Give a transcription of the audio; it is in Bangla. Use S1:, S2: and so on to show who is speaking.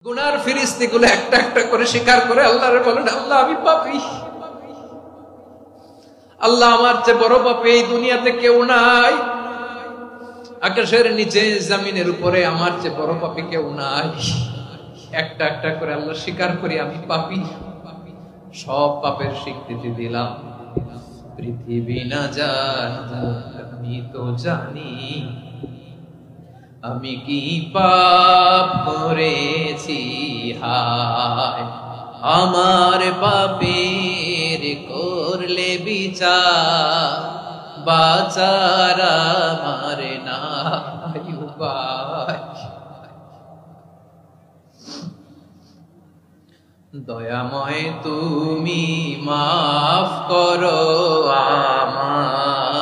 S1: গুনার ফিরিস্তিগুলো একটা একটা করে স্বীকার করে আল্লাহরে বলেন, আল্লাহ আমি পাপী, আল্লাহ আমার চেয়ে বড় পাপী এই দুনিয়াতে কেউ নাই, আকাশের নিচে জমিনের উপরে আমার চেয়ে বড় পাপী কেউ নাই। একটা একটা করে আল্লাহ স্বীকার করি আমি পাপী, সব পাপের স্বীকৃতি দিলাম। পৃথিবী না জানো আমি তো জানি, আমি কি পাপ করেছি, হায় আমার পাপের করলে বিচার, বাঁচার আমার নাই উপায়। দয়াময় তুমি মাফ করো আমায়,